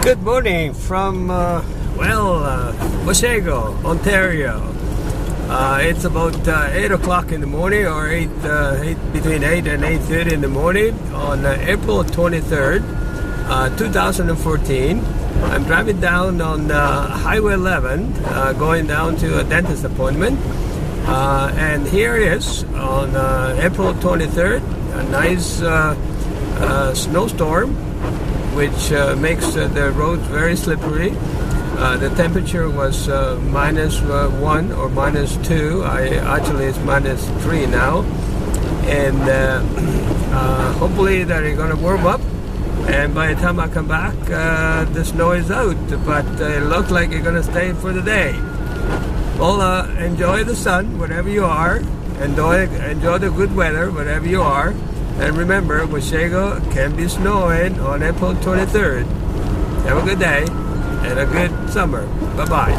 Good morning from, Washego, Ontario. It's about 8 o'clock in the morning, or between 8 and 8:30 in the morning on April 23rd, 2014. I'm driving down on Highway 11, going down to a dentist appointment. And here it is on April 23rd, a nice snowstorm, which makes the roads very slippery. The temperature was -1 or -2. Actually it's -3 now, and hopefully that it's going to warm up. And by the time I come back, the snow is out, but it looks like it's going to stay for the day. Well, enjoy the sun wherever you are. Enjoy the good weather wherever you are. And remember, Washego can be snowing on April 23rd. Have a good day and a good summer. Bye-bye.